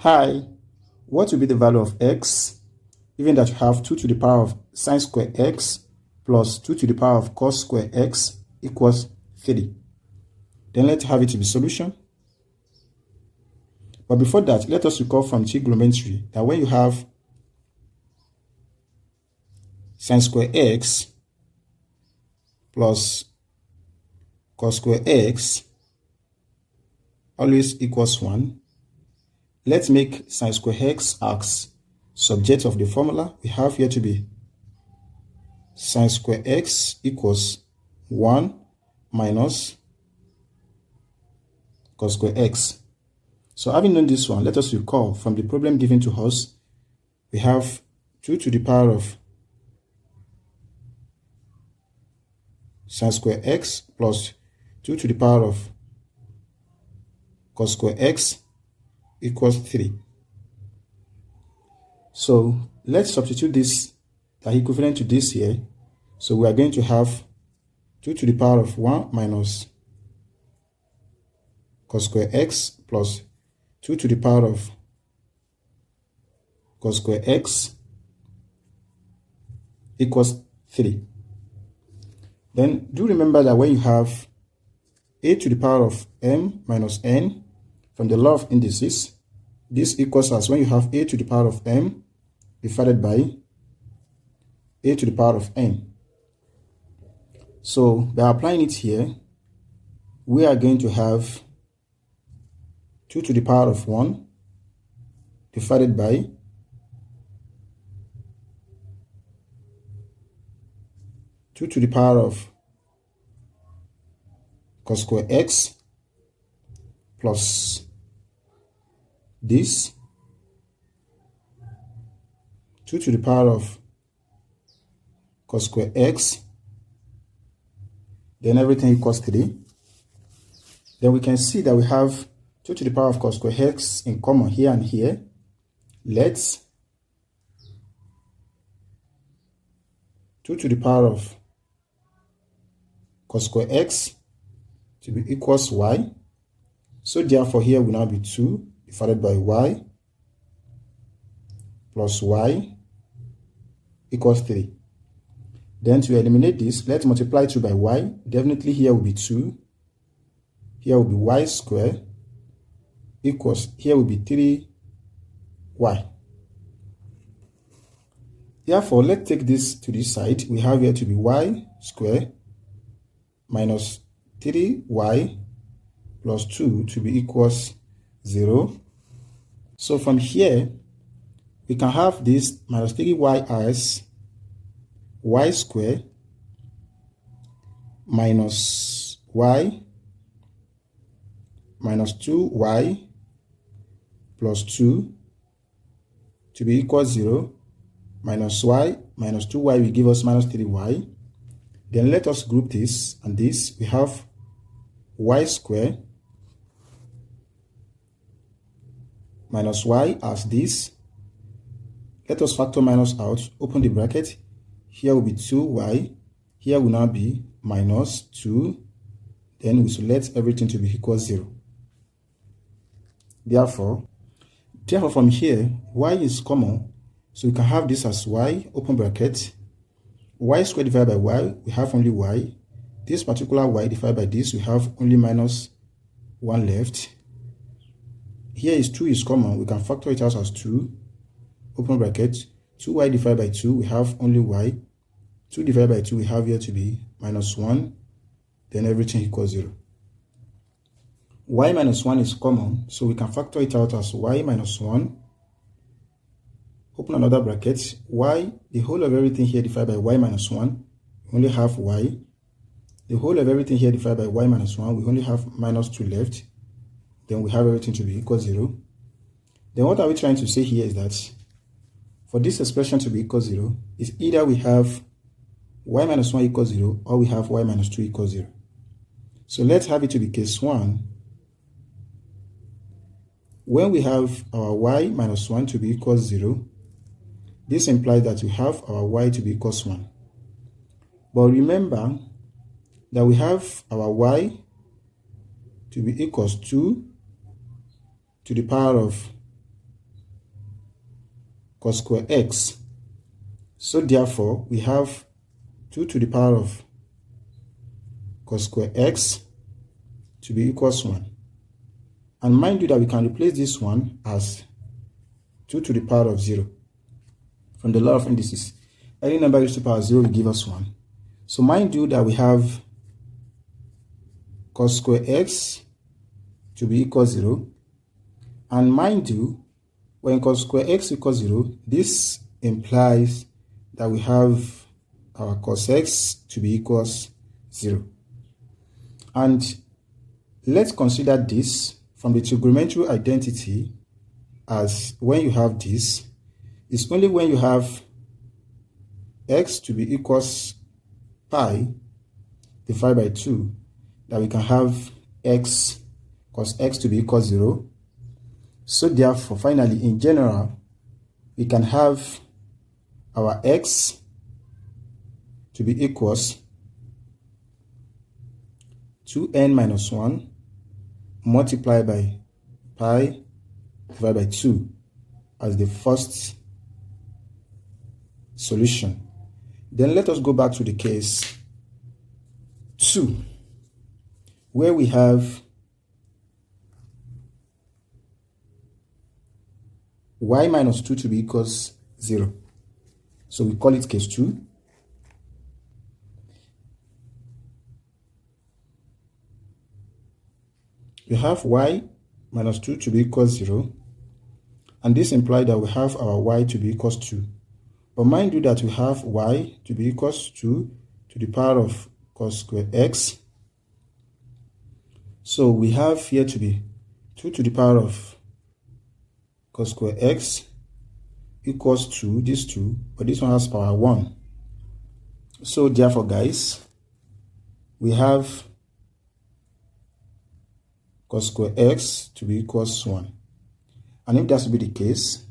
Hi, what will be the value of x given that you have 2 to the power of sine square x plus 2 to the power of cos square x equals 3? Then let's have it to be solution. But before that, let us recall from trigonometry that when you have sine square x plus cos square x always equals 1, let's make sine square x as subject of the formula. We have here to be sine square x equals 1 minus cos square x. So having known this one, let us recall from the problem given to us, we have 2 to the power of sine square x plus 2 to the power of cos square x equals 3. So let's substitute this that equivalent to this here. So we are going to have 2 to the power of 1 minus cos square x plus 2 to the power of cos square x equals 3. Then do remember that when you have a to the power of m minus n from the law of indices, this equals as when you have a to the power of m divided by a to the power of n. So by applying it here, we are going to have 2 to the power of 1 divided by 2 to the power of cos square x plus this 2 to the power of cos square x, then everything equals 3. Then we can see that we have 2 to the power of cos square x in common here and here. Let's 2 to the power of cos square x to be equals y. So therefore here will now be 2 divided by y plus y equals 3. Then to eliminate this, let's multiply 2 by y. Definitely here will be 2. Here will be y squared equals, here will be 3y. Therefore, let's take this to this side. We have here to be y squared minus 3y plus 2 to be equals 0. So from here, we can have this minus 3y as y squared minus y minus 2y plus 2 to be equals 0 minus y minus 2y will give us minus 3y. Then let us group this and this. We have y squared minus y as this. Let us factor minus out, open the bracket. Here will be 2y. Here will now be minus 2. Then we select everything to be equal 0. Therefore from here, y is common. So we can have this as y, open bracket. Y squared divided by y, we have only y. This particular y divided by this, we have only minus 1 left. Here is 2 is common. We can factor it out as 2. Open bracket. 2y divided by 2, we have only y. 2 divided by 2, we have here to be minus 1. Then everything equals 0. Y minus 1 is common, so we can factor it out as y minus 1. Open another bracket. Y, the whole of everything here divided by y minus 1, we only have y. The whole of everything here divided by y minus 1, we only have minus 2 left. Then we have everything to be equal 0. Then what are we trying to say here is that for this expression to be equal 0, is either we have y minus 1 equals 0 or we have y minus 2 equals 0. So let's have it to be case 1. When we have our y minus 1 to be equals 0, this implies that we have our y to be equals 1. But remember that we have our y to be equals 2 to the power of cos square x. So therefore, we have 2 to the power of cos square x to be equals 1. And mind you that we can replace this one as 2 to the power of 0 from the law of indices. Any number raised to the power of 0 will give us 1. So mind you that we have cos square x to be equal 0. And mind you, when cos square x equals 0, this implies that we have our cos x to be equals 0. And let's consider this from the trigonometric identity as when you have this, it's only when you have x to be equals pi divided by 2 that we can have x cos x to be equals 0. So therefore, finally, in general, we can have our x to be equals 2n minus 1 multiplied by pi divided by 2 as the first solution. Then let us go back to the case 2, where we have y minus 2 to be equals 0. So we call it case 2. We have y minus 2 to be equals 0. And this implies that we have our y to be equals 2. But mind you that we have y to be equals 2 to the power of cos square x. So we have here to be 2 to the power of cos square x equals 2, this 2, but this one has power 1. So therefore, guys, we have cos square x to be equals 1. And if that's to be the case,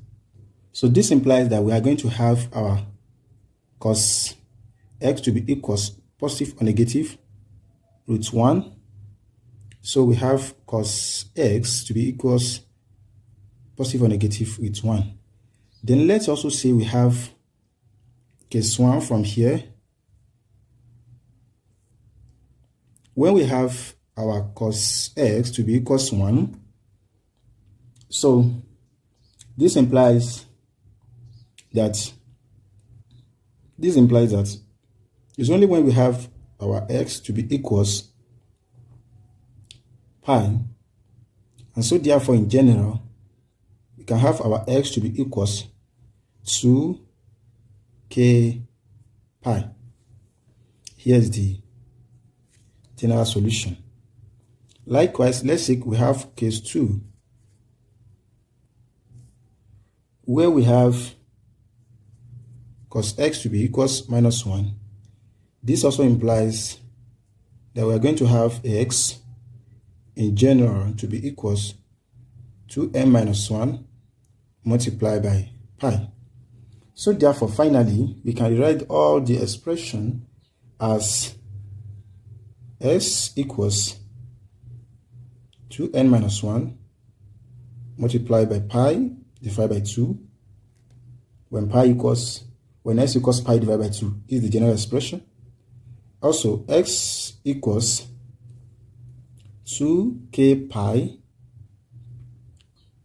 so this implies that we are going to have our cos x to be equals positive or negative root 1. So we have cos x to be equals positive or negative root 1. Then let's also say we have case 1 from here. When we have our cos x to be equals 1, so this implies that it's only when we have our x to be equals pi, and so therefore in general we can have our x to be equals 2k pi. Here's the general solution. Likewise, let's say we have case 2, where we have cos x to be equals minus 1. This also implies that we are going to have x in general to be equals 2n minus 1 multiplied by pi. So therefore, finally, we can rewrite all the expression as s equals 2n minus 1 multiplied by pi divided by 2 when s equals pi divided by 2 is the general expression. Also, x equals 2k pi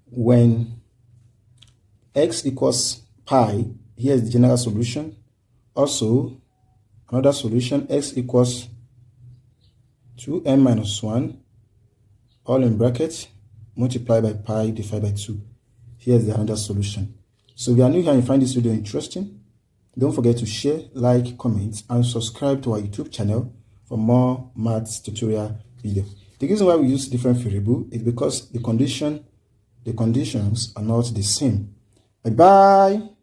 when x equals pi. Here is the general solution. Also, another solution, x equals 2n minus 1 all in brackets multiplied by pi divided by 2. Here's the another solution. So if you are new here and you find this video interesting, don't forget to share, like, comment, and subscribe to our YouTube channel for more maths tutorial video. The reason why we use different variables is because the conditions are not the same. Bye bye.